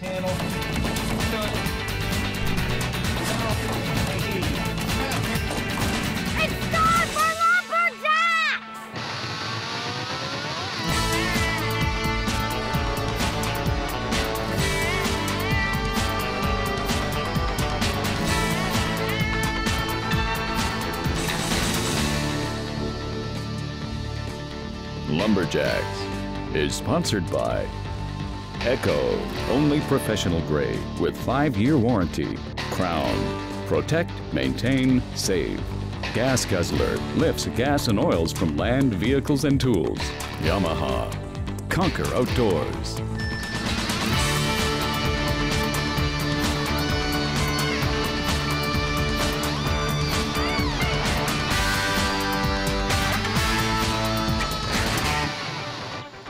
It's time for Lumberjack! Lumberjacks is sponsored by Echo, only professional grade with 5-year warranty. Crown, protect, maintain, save. Gas Guzzler lifts gas and oils from land, vehicles, and tools. Yamaha, conquer outdoors.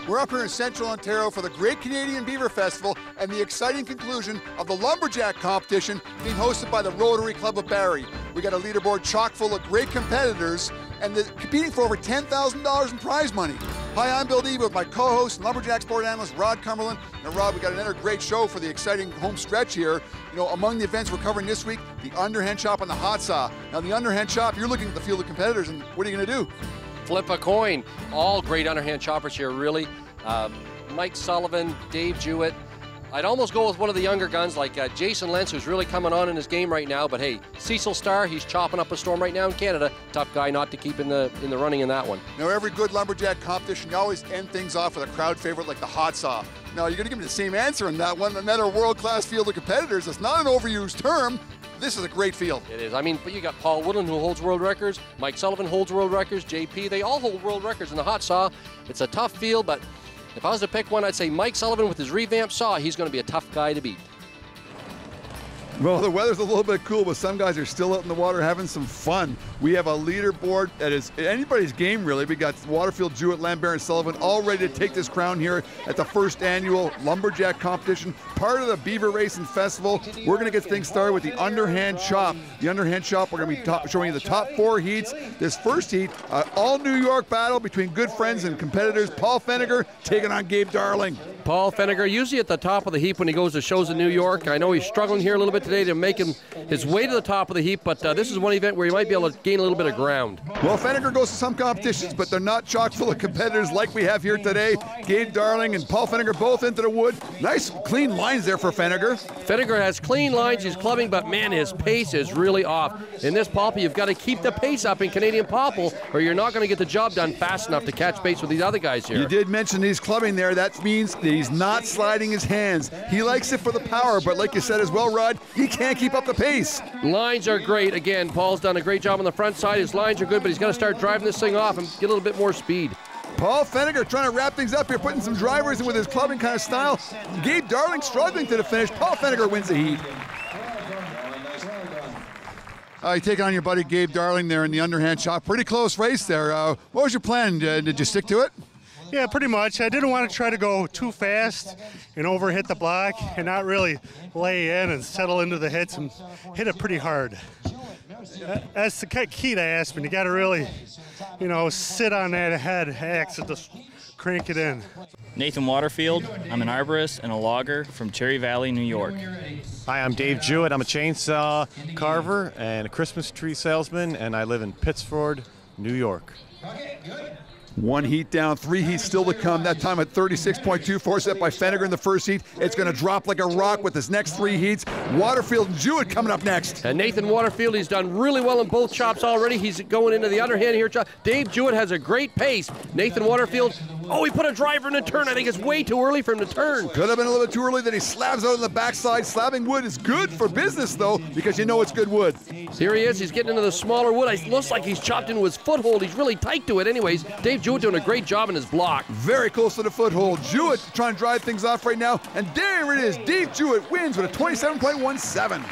We're up here in Central Ontario for the Great Canadian Beaver Festival and the exciting conclusion of the Lumberjack competition being hosted by the Rotary Club of Barrie. We got a leaderboard chock full of great competitors and they're competing for over $10,000 in prize money. Hi, I'm Bill Beaver with my co-host and Lumberjack sport analyst Rod Cumberland. Now Rod, we got another great show for the exciting home stretch here. You know, among the events we're covering this week, the Underhand Chop and the Hot Saw. Now the Underhand Chop, you're looking at the field of competitors and what are you gonna do? Flip a coin. All great underhand choppers here, really. Mike Sullivan, Dave Jewett. I'd almost go with one of the younger guns like Jason Lentz, who's really coming on in his game right now. But hey, Cecil Starr, he's chopping up a storm right now in Canada. Tough guy not to keep in the running in that one. Now every good lumberjack competition, you always end things off with a crowd favorite like the Hot Saw. Now you're gonna give me the same answer on that one. Another world-class field of competitors. It's not an overused term. This is a great field. It is. I mean, but you got Paul Woodland who holds world records. Mike Sullivan holds world records. JP, they all hold world records in the Hot Saw. It's a tough field, but if I was to pick one, I'd say Mike Sullivan with his revamped saw. He's going to be a tough guy to beat. Well, the weather's a little bit cool, but some guys are still out in the water having some fun. We have a leaderboard that is anybody's game, really. We got Waterfield, Jewett, Lambert, and Sullivan all ready to take this crown here at the first annual Lumberjack competition, part of the Beaver Racing Festival. We're going to get things started with the Underhand Chop. The Underhand Chop, we're going to be showing you the top 4 heats. This first heat, all New York battle between good friends and competitors. Paul Feniger taking on Gabe Darling. Paul Feniger, usually at the top of the heap when he goes to shows in New York. I know he's struggling here a little bit today to make his way to the top of the heap, but this is one event where he might be able to gain a little bit of ground. Well, Feniger goes to some competitions, but they're not chock full of competitors like we have here today. Gabe Darling and Paul Feniger both into the wood. Nice clean lines there for Feniger. Feniger has clean lines, he's clubbing, but man, his pace is really off. In this popple, you've got to keep the pace up in Canadian popple, or you're not going to get the job done fast enough to catch pace with these other guys here. You did mention he's clubbing there. That means that he's not sliding his hands. He likes it for the power, but like you said as well, Rod, he can't keep up the pace. Lines are great. Again, Paul's done a great job on the front side. His lines are good, but he's got to start driving this thing off and get a little bit more speed. Paul Feniger trying to wrap things up here, putting some drivers in with his clubbing kind of style. Gabe Darling struggling to the finish. Paul Feniger wins the heat. You taking on your buddy Gabe Darling there in the Underhand Chop. Pretty close race there. What was your plan? Did you stick to it? Yeah, pretty much. I didn't want to try to go too fast and overhit the block and not really lay in and settle into the hits and hit it pretty hard. That's the key to Aspen. You got to really, sit on that head axe and just crank it in. Nathan Waterfield. I'm an arborist and a logger from Cherry Valley, New York. Hi, I'm Dave Jewett. I'm a chainsaw carver and a Christmas tree salesman, and I live in Pittsford, New York. One heat down, 3 heats still to come. That time at 36.24, set by Feniger in the first heat. It's going to drop like a rock with his next 3 heats. Waterfield and Jewett coming up next. And Nathan Waterfield, he's done really well in both chops already. He's going into the underhand here. Dave Jewett has a great pace. Nathan Waterfield, he put a driver in the turn. I think it's way too early for him to turn. Could have been a little bit too early. Then he slabs out on the backside. Slabbing wood is good for business, though, because you know it's good wood. Here he is. He's getting into the smaller wood. It looks like he's chopped into his foothold. He's really tight to it anyways. Dave Jewett doing a great job in his block. Very close to the foothold. Jewett trying to drive things off right now. And there it is. Dave Jewett wins with a 27.17.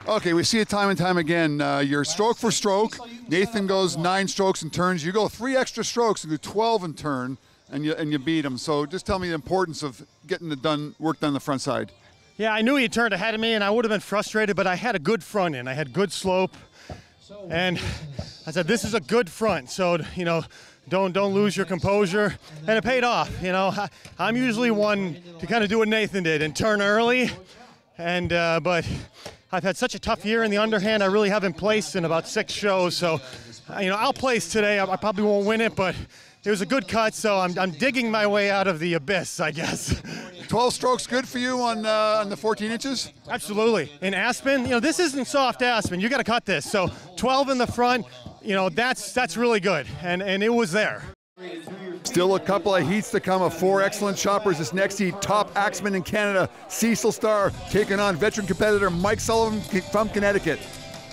Okay, we see it time and time again. You're stroke for stroke. Nathan goes 9 strokes and turns. You go 3 extra strokes and do 12 in turn, and you beat him. So just tell me the importance of getting the work done on the front side. Yeah, I knew he turned ahead of me, and I would have been frustrated, but I had a good front end. I had good slope, and I said, this is a good front. So, don't lose your composure, and it paid off. You know, I'm usually one to kind of do what Nathan did and turn early, and but I've had such a tough year in the underhand. I really haven't placed in about 6 shows, so you know, I'll place today. I probably won't win it, but it was a good cut, so I'm digging my way out of the abyss, I guess. 12 strokes good for you on the 14 inches? Absolutely. In Aspen, you know, this isn't soft Aspen. You got to cut this. So 12 in the front, you know, that's really good, and it was there. Still a couple of heats to come of 4 excellent choppers. This next heat, top axeman in Canada, Cecil Starr, taking on veteran competitor Mike Sullivan from Connecticut.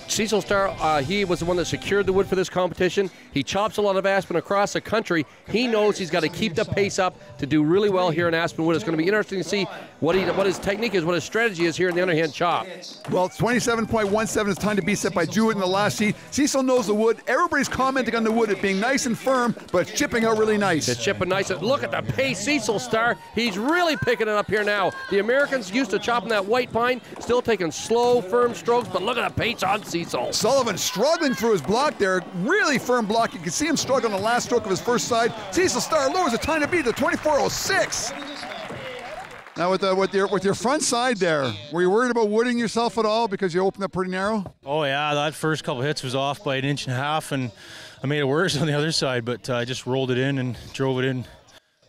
Cecil Starr, he was the one that secured the wood for this competition. He chops a lot of aspen across the country. He knows he's got to keep the pace up to do really well here in Aspen Wood. It's going to be interesting to see what his technique is, what his strategy is here in the underhand chop. Well, it's 27.17 is time to be set by Jewett in the last heat. Cecil knows the wood. Everybody's commenting on the wood, it being nice and firm, but it's chipping out really nice. It's chipping nice. Look at the pace, Cecil Starr. He's really picking it up here now. The Americans used to chopping that white pine, still taking slow, firm strokes, but look at the pace on Cecil. Sullivan struggling through his block there. Really firm block. You can see him struggle on the last stroke of his first side. Cecil Starr lowers the time to beat to 24.06. Now with your front side there, were you worried about wooding yourself at all because you opened up pretty narrow? Oh yeah, that first couple hits was off by 1.5 inches, and I made it worse on the other side, but I just rolled it in and drove it in.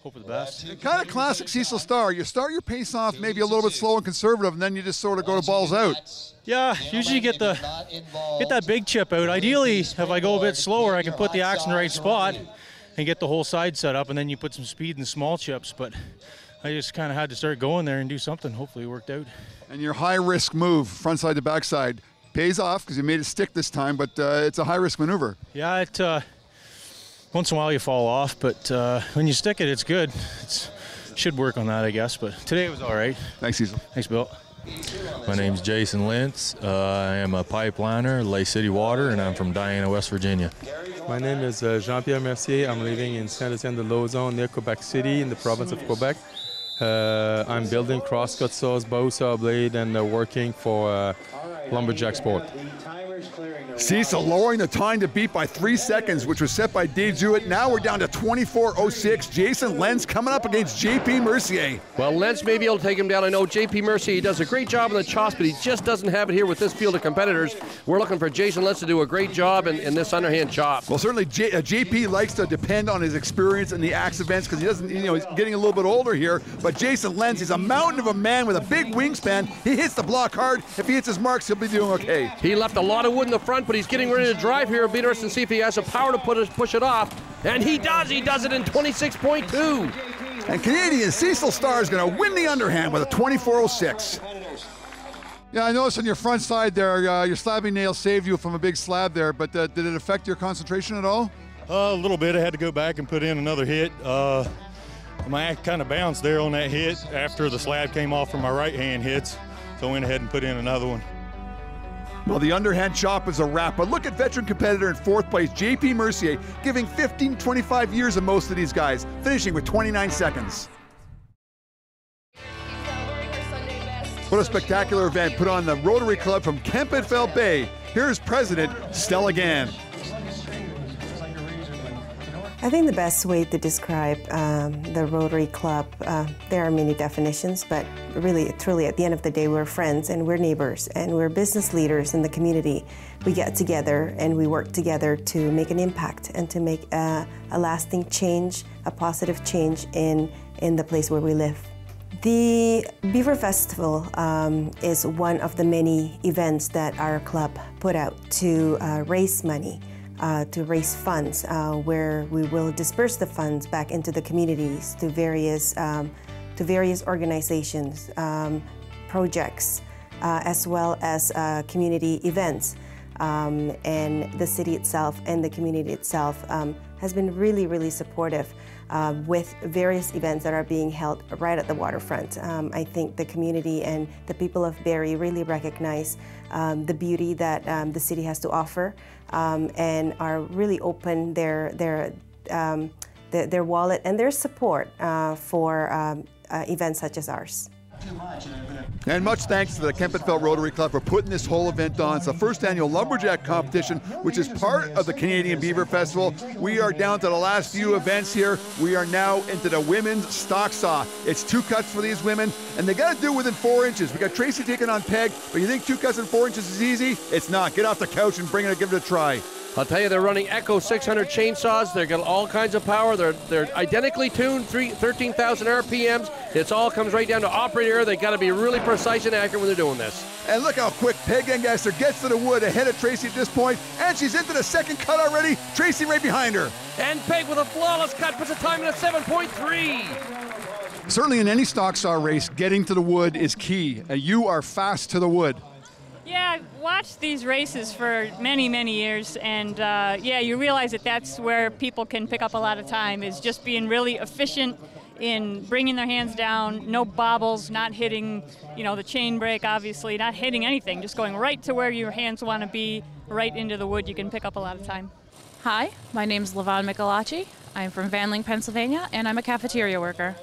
Hope for the best. Kind of classic Cecil Starr. You start your pace off maybe a little bit slow and conservative, and then you just sort of go to balls out. Yeah, usually get that big chip out. Ideally, if I go a bit slower, I can put the axe in the right spot and get the whole side set up, and then you put some speed in small chips. But I just kind of had to start going there and do something. Hopefully it worked out. And your high-risk move, front side to back side, pays off because you made it stick this time, but it's a high-risk maneuver. Yeah, once in a while you fall off, but when you stick it, it's good. It should work on that, I guess, but today it was all right. Thanks, Cecil. Thanks, Bill. My name's Jason Lentz. I am a pipeliner, Lay City Water, and I'm from Diana, West Virginia. My name is Jean-Pierre Mercier. I'm living in Saint-Lucien-de-Lauzon near Quebec City in the province of Quebec. I'm building crosscut saws, bow saw blade, and working for Lumberjack Sport. Cecil lowering the time to beat by 3 seconds, which was set by Dave Jewett. Now we're down to 24.06. Jason Lentz coming up against JP Mercier. Well, Lentz may be able to take him down. I know JP Mercier, he does a great job in the chops, but he just doesn't have it here with this field of competitors. We're looking for Jason Lentz to do a great job in this underhand chop. Well, certainly JP likes to depend on his experience in the axe events because he doesn't, you know, he's getting a little bit older here. But Jason Lentz, he's a mountain of a man with a big wingspan. He hits the block hard. If he hits his marks, he'll be doing okay. He left a lot of wood in the front, but he's getting ready to drive here. It'll be interesting to see if he has the power to push it off. And he does. He does it in 26.2. And Canadian Cecil Starr is going to win the underhand with a 24.06. Yeah, I noticed on your front side there, your slabbing nail saved you from a big slab there, but did it affect your concentration at all? A little bit. I had to go back and put in another hit. My act kind of bounced there on that hit after the slab came off from my right hand hits, so I went ahead and put in another one. Well, the underhand chop is a wrap, but look at veteran competitor in 4th place, JP Mercier, giving 15-25 years of most of these guys, finishing with 29 seconds. What a spectacular event put on the Rotary Club from Kempenfeld Bay. Here's President Stella Gann. I think the best way to describe the Rotary Club, there are many definitions, but really, truly, at the end of the day, we're friends and we're neighbors and we're business leaders in the community. We get together and we work together to make an impact and to make a lasting change, a positive change in the place where we live. The Beaver Festival is one of the many events that our club put out to raise money. To raise funds, where we will disperse the funds back into the communities to various organizations, projects, as well as community events. And the city itself and the community itself has been really, really supportive with various events that are being held right at the waterfront. I think the community and the people of Barrie really recognize the beauty that the city has to offer and are really open their wallet and their support for events such as ours. And much thanks to the Kempenfeld Rotary Club for putting this whole event on. It's the first annual lumberjack competition, which is part of the Canadian Beaver Festival. We are down to the last few events here. We are now into the women's stock saw. It's 2 cuts for these women, and they got to do it within 4 inches. We got Tracy taking on Peg, but you think 2 cuts in 4 inches is easy? It's not. Get off the couch and bring it, give it a try. I'll tell you, they're running Echo 600 chainsaws. They've got all kinds of power. They're identically tuned, 13,000 RPMs. It all comes right down to operator error. They got to be really precise and accurate when they're doing this. And look how quick Peg Engasser gets to the wood ahead of Tracy at this point, and she's into the second cut already. Tracy right behind her. And Peg with a flawless cut puts a time in at 7.3. Certainly in any stock saw race, getting to the wood is key. You are fast to the wood. Yeah, I've watched these races for many, many years, and yeah, you realize that that's where people can pick up a lot of time, is just being really efficient in bringing their hands down, no bobbles, not hitting, you know, the chain brake, obviously, not hitting anything, just going right to where your hands want to be, right into the wood. You can pick up a lot of time. Hi, my name's Levon Michelacci. I'm from Van Link, Pennsylvania, and I'm a cafeteria worker.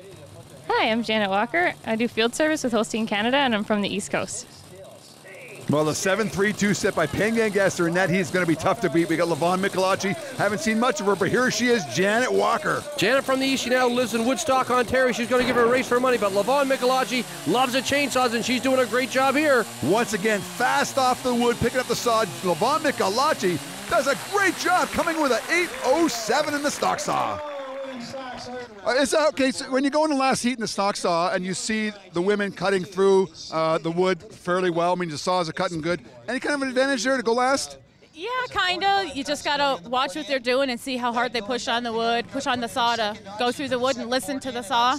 Hi, I'm Janet Walker. I do field service with Holstein Canada, and I'm from the East Coast. Well, the 7.32 set by Peg Engasser, and that he's going to be tough to beat. We got Levon Michelacci. Haven't seen much of her, but here she is, Janet Walker. Janet from the East, she now lives in Woodstock, Ontario. She's going to give her a race for money, but Levon Michelacci loves the chainsaws, and she's doing a great job here. Once again, fast off the wood, picking up the saw. Levon Michelacci does a great job coming with an 8.07 in the stock saw. Okay, so when you go in the last heat in the stock saw and you see the women cutting through the wood fairly well, I mean, the saws are cutting good, any kind of an advantage there to go last? Yeah, kind of. You just got to watch what they're doing and see how hard they push on the wood, push on the saw to go through the wood and listen to the saw.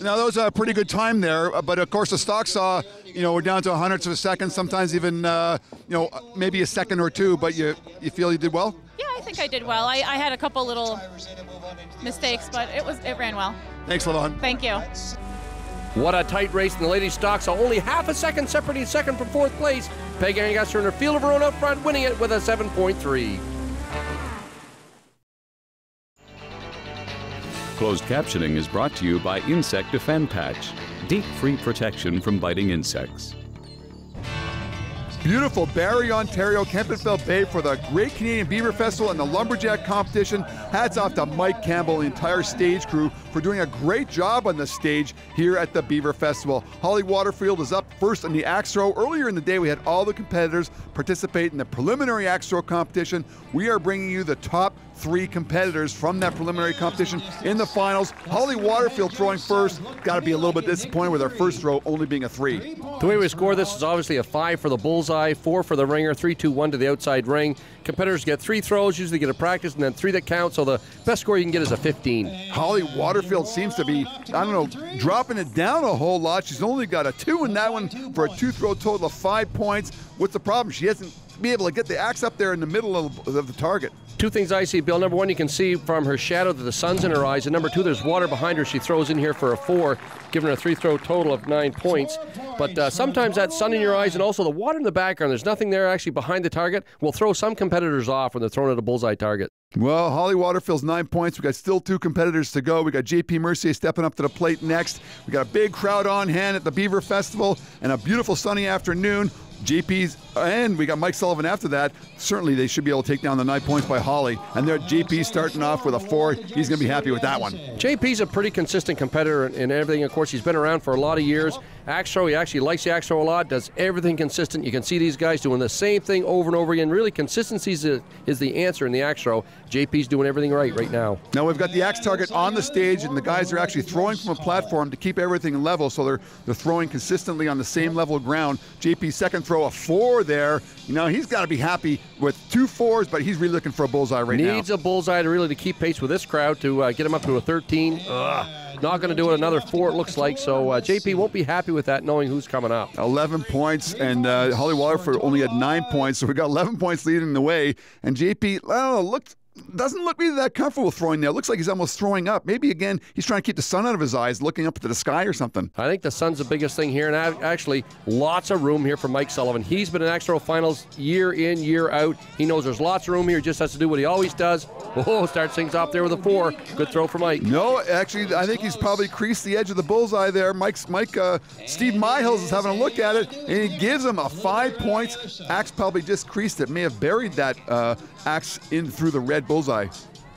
Now, that was a pretty good time there, but of course the stock saw, you know, we're down to 100ths of a second, sometimes even, you know, maybe a second or two, but you feel you did well? Yeah, I think I did well. I had a couple little mistakes, but it ran well. Thanks, Levon. Thank you. What a tight race in the ladies' stock saw. Only half a second separating second from 4th place. Peg Engasser in her field of her own up front, winning it with a 7.3. Closed captioning is brought to you by Insect Defend Patch. Deep-free protection from biting insects. Beautiful Barrie, Ontario, Kempenfeld Bay for the Great Canadian Beaver Festival and the Lumberjack competition. Hats off to Mike Campbell and the entire stage crew for doing a great job on the stage here at the Beaver Festival. Holly Waterfield is up first in the axe throw. Earlier in the day, we had all the competitors participate in the preliminary axe throw competition. We are bringing you the top 3 competitors from that preliminary competition in the finals. Holly Waterfield throwing first. Got to be a little bit disappointed with her first throw only being a 3. The way we score this is obviously a 5 for the bullseye, 4 for the ringer, 3, 2, 1 to the outside ring. Competitors get 3 throws, usually get a practice, and then 3 that count, so the best score you can get is a 15. Holly Waterfield seems to be, I don't know, dropping it down a whole lot. She's only got a 2 in that one for a 2-throw total of 5 points. What's the problem? She hasn't been able to get the axe up there in the middle of the target. 2 things I see, Bill. Number 1, you can see from her shadow that the sun's in her eyes. And number 2, there's water behind her. She throws in here for a 4, giving her a 3-throw total of 9 points. But sometimes that sun in your eyes and also the water in the background, there's nothing there actually behind the target, will throw some competitors off when they're throwing at a bullseye target. Well, Holly Waterfield's 9 points. We got still 2 competitors to go. We got JP Mercier stepping up to the plate next. We got a big crowd on hand at the Beaver Festival and a beautiful sunny afternoon. JP's, and we got Mike Sullivan after that. Certainly they should be able to take down the 9 points by Holly. And there, JP starting off with a 4. He's going to be happy with that one. JP's a pretty consistent competitor in everything. Of course, he's been around for a lot of years. Axe throw, he actually likes the axe throw a lot, does everything consistent. You can see these guys doing the same thing over and over again. Really, consistency is the answer in the axe throw. JP's doing everything right now. Now we've got the axe target on the stage, and the guys are actually throwing from a platform to keep everything level, so they're throwing consistently on the same level of ground. JP's second throw, a 4 there. You know, he's got to be happy with 2 4s, but he's really looking for a bullseye right now. Needs a bullseye to keep pace with this crowd to get him up to a 13. Not going to do it, another 4 it looks like, so JP won't be happy with that knowing who's coming up. 11 points, and Holly Waterford only had 9 points, so we got 11 points leading the way, and JP, looked doesn't look really that comfortable throwing there. Looks like he's almost throwing up. Maybe, again, he's trying to keep the sun out of his eyes, looking up to the sky or something. I think the sun's the biggest thing here, and actually lots of room here for Mike Sullivan. He's been in axe throw finals year in, year out. He knows there's lots of room here. He just has to do what he always does. Oh, starts things off there with a 4. Good throw for Mike. No, actually, I think he's probably creased the edge of the bullseye there. Steve Myhills is having a look at it, and he gives him a 5 points. Axe probably just creased it. May have buried that axe in through the red bullseye.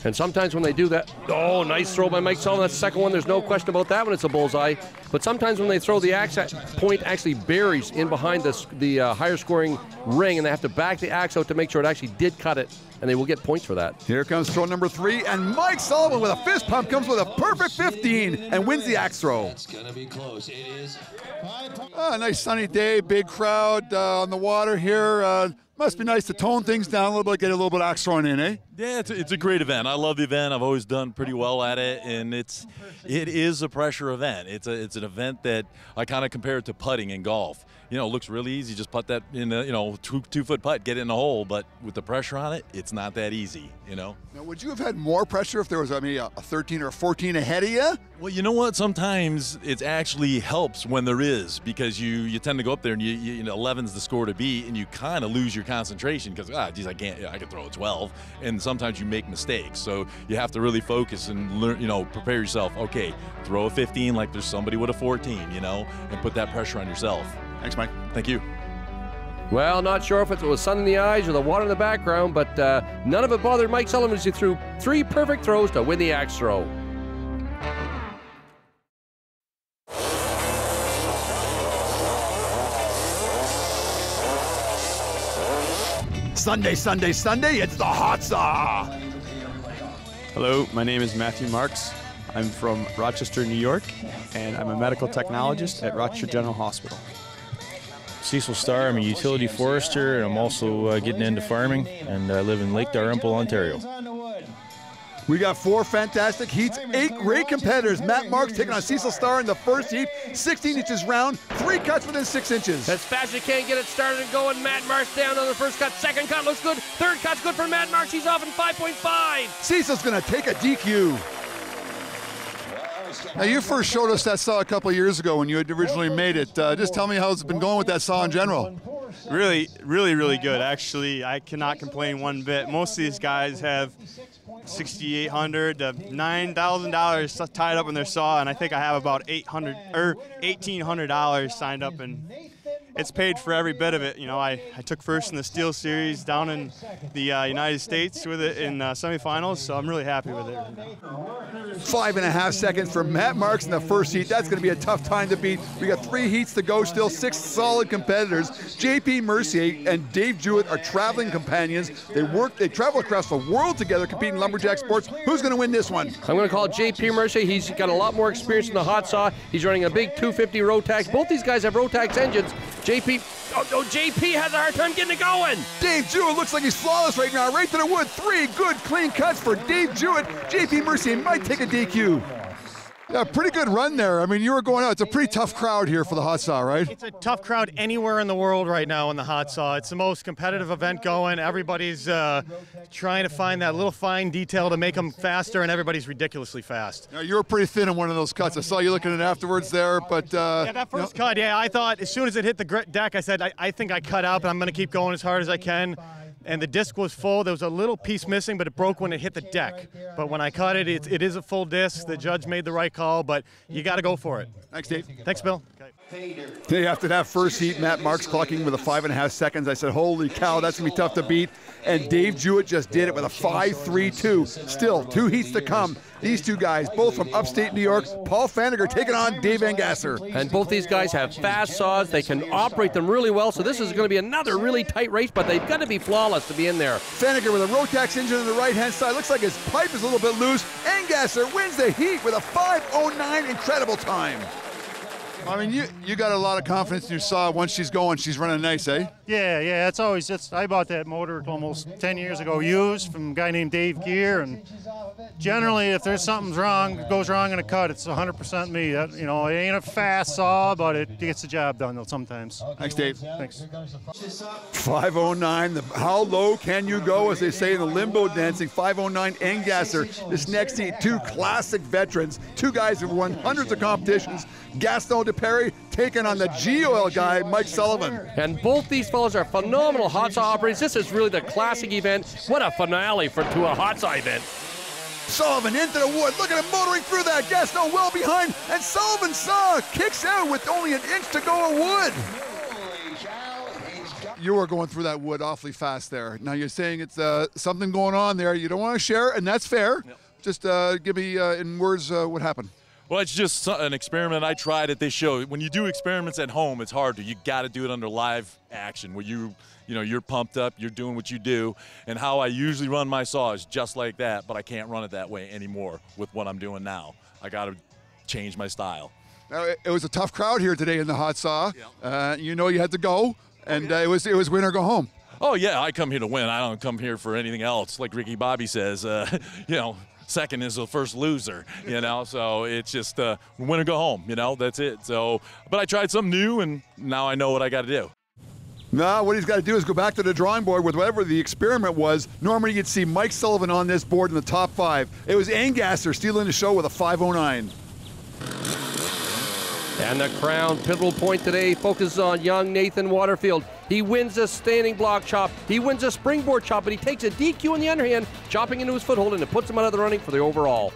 And sometimes when they do that, oh, nice throw by Mike Sullivan. That's the second one. There's no question about that when it's a bullseye. But sometimes when they throw, the axe point actually buries in behind the higher scoring ring, and they have to back the axe out to make sure it actually did cut it, and they will get points for that. Here comes throw number 3, and Mike Sullivan with a fist pump comes with a perfect 15 and wins the axe throw. It's going to be close. It is. Nice sunny day, big crowd on the water here. Must be nice to tone things down a little bit, get a little bit of axe throwing in, eh? Yeah, it's a great event. I love the event. I've always done pretty well at it, and it is a pressure event. It's an event that I kind of compare it to putting in golf. It looks really easy. Just putt that in a 2-foot putt, get it in the hole. But with the pressure on it, it's not that easy. Now, would you have had more pressure if there was, a 13 or a 14 ahead of you? Well, you know what? Sometimes it actually helps when there is, because you tend to go up there and 11's the score to beat, and you kind of lose your concentration because I can throw a 12, and sometimes you make mistakes. So you have to really focus and learn, prepare yourself. Okay, throw a 15 like there's somebody with a 14, and put that pressure on yourself. Thanks, Mike. Thank you. Well, not sure if it was sun in the eyes or the water in the background, but none of it bothered Mike Sullivan as he threw 3 perfect throws to win the axe throw. Sunday, Sunday, Sunday, it's the hot saw. Hello, my name is Matthew Marks. I'm from Rochester, New York, and I'm a medical technologist at Rochester General Hospital. Cecil Starr, I'm a utility forester, and I'm also getting into farming, and I live in Lake Dalrymple, Ontario. We got 4 fantastic heats, 8 great competitors. Matt Marks taking on Cecil Starr in the first heat, 16 inches round, 3 cuts within 6 inches. As fast as you can, get it started and going. Matt Marks down on the first cut. Second cut looks good. Third cut's good for Matt Marks. He's off in 5.5. Cecil's going to take a DQ. Now, you first showed us that saw a couple of years ago when you had originally made it. Just tell me how it's been going with that saw in general. Really, really, really good. Actually, I cannot complain one bit. Most of these guys have $6,800 to $9,000 tied up in their saw, and I think I have about $1,800 signed up, and it's paid for every bit of it. I took first in the Steel Series down in the United States with it in semifinals, so I'm really happy with it. 5.5 seconds for Matt Marks in the first heat. That's going to be a tough time to beat. We got 3 heats to go still, 6 solid competitors. JP Mercier and Dave Jewett are traveling companions. They travel across the world together competing in lumberjack sports. Who's going to win this one? I'm going to call JP Mercier. He's got a lot more experience in the hot saw. He's running a big 250 Rotax. Both these guys have Rotax engines. JP has a hard time getting it going. Dave Jewett looks like he's flawless right now, right to the wood. 3 good, clean cuts for Dave Jewett. JP Mercier might take a DQ. Yeah, pretty good run there. I mean, you were going out. It's a pretty tough crowd here for the hot saw, right? It's a tough crowd anywhere in the world right now in the hot saw. It's the most competitive event going. Everybody's trying to find that little fine detail to make them faster, and everybody's ridiculously fast. Now, you were pretty thin in one of those cuts. I saw you looking at it afterwards there, but... yeah, that first cut, I thought as soon as it hit the deck, I said, I think I cut out, but I'm going to keep going as hard as I can. And the disc was full. There was a little piece missing, but it broke when it hit the deck. But when I cut it, it is a full disc. The judge made the right call, but you got to go for it. Thanks, Dave. Thanks, Bill. Hey, after that first heat, Matt Marks clocking with a 5.5 seconds. I said, holy cow, that's going to be tough to beat. And Dave Jewett just did it with a 5.32. Still, 2 heats to come. These 2 guys, both from upstate New York. Paul Faniger taking on Dave Van Gasser. And both these guys have fast saws. They can operate them really well. So this is going to be another really tight race, but they've got to be flawless to be in there. Faniger with a Rotax engine on the right-hand side. Looks like his pipe is a little bit loose. And Gasser wins the heat with a 5.09. Incredible time. I mean, you got a lot of confidence in your saw. Once she's going, she's running nice, eh? Yeah, I bought that motor almost 10 years ago used from a guy named Dave Gear, and generally if there's something goes wrong in a cut, it's 100% me. It ain't a fast saw, but it gets the job done sometimes. Thanks, Dave. Thanks. 509, how low can you go, as they say in the limbo dancing. 509 Engasser. This next heat, two classic veterans, two guys who've won hundreds of competitions. Gaston DePerry taking on the GOL guy, Mike Sullivan. And both these fellows are phenomenal hot saw operators. This is really the classic event. What a finale to a hot saw event. Sullivan into the wood. Look at him motoring through that. Gaston well behind. And Sullivan's saw kicks out with only an inch to go of wood. You were going through that wood awfully fast there. Now you're saying it's something going on there. You don't want to share, and that's fair. Yep. Just give me in words what happened. Well, it's just an experiment I tried at this show. When you do experiments at home, it's hard to. You got to do it under live action where you're pumped up, you're doing what you do. And how I usually run my saw is just like that, but I can't run it that way anymore with what I'm doing now. I got to change my style. Now, it was a tough crowd here today in the hot saw. Yep. You had to go, and it was win or go home. Oh, yeah, I come here to win. I don't come here for anything else. Like Ricky Bobby says, second is the first loser, so it's just win or go home, that's it. So, but I tried something new, and now I know what I got to do. Now, what he's got to do is go back to the drawing board with whatever the experiment was. Normally, you'd see Mike Sullivan on this board in the top 5. It was Engasser stealing the show with a 509. And the Crown pivotal point today focuses on young Nathan Waterfield. He wins a standing block chop, he wins a springboard chop, and he takes a DQ in the underhand, chopping into his foothold, and it puts him out of the running for the overall.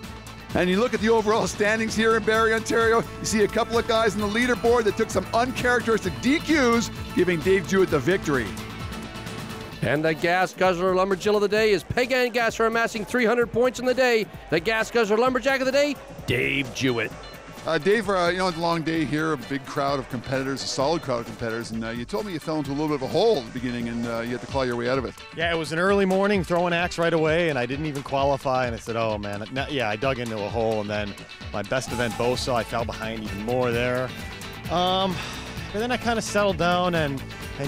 And you look at the overall standings here in Barrie, Ontario, you see a couple of guys on the leaderboard that took some uncharacteristic DQs, giving Dave Jewett the victory. And the Gas Guzzler Lumberjill of the day is Peg Engasser, amassing 300 points in the day. The Gas Guzzler Lumberjack of the day, Dave Jewett. Dave, it's a long day here, a big crowd of competitors, a solid crowd of competitors, and you told me you fell into a little bit of a hole at the beginning and you had to claw your way out of it. Yeah, it was an early morning, throwing axe right away, and I didn't even qualify, and I said, oh man, I dug into a hole, and then my best event bow saw, I fell behind even more there. But then I kind of settled down and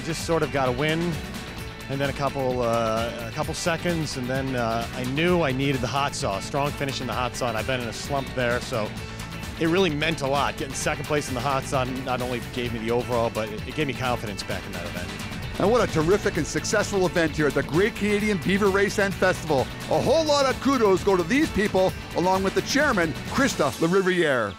just sort of got a win, and then a couple seconds, and then I knew I needed the hot saw, strong finish in the hot saw, and I've been in a slump there, so it really meant a lot. Getting second place in the hot saw not only gave me the overall, but it gave me confidence back in that event. And what a terrific and successful event here at the Great Canadian Beaver Race and Festival. A whole lot of kudos go to these people, along with the chairman, Christophe Lariviere.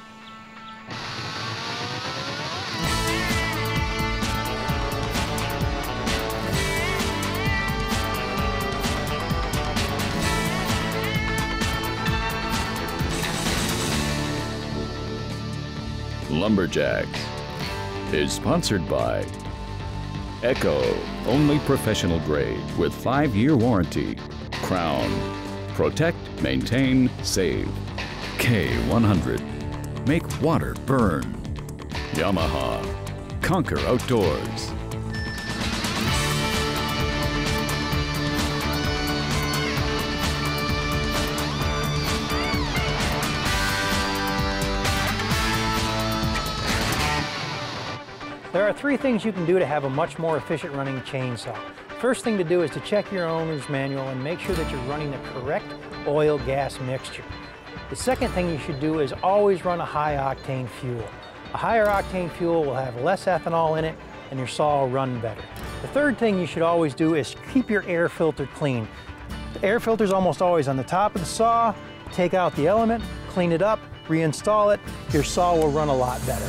Lumberjacks is sponsored by Echo, only professional grade with 5-year warranty. Crown, protect, maintain, save. K100, make water burn. Yamaha, conquer outdoors. There are 3 things you can do to have a much more efficient running chainsaw. First thing to do is to check your owner's manual and make sure that you're running the correct oil-gas mixture. The second thing you should do is always run a high-octane fuel. A higher octane fuel will have less ethanol in it and your saw will run better. The third thing you should always do is keep your air filter clean. The air filter is almost always on the top of the saw. Take out the element, clean it up, reinstall it, your saw will run a lot better.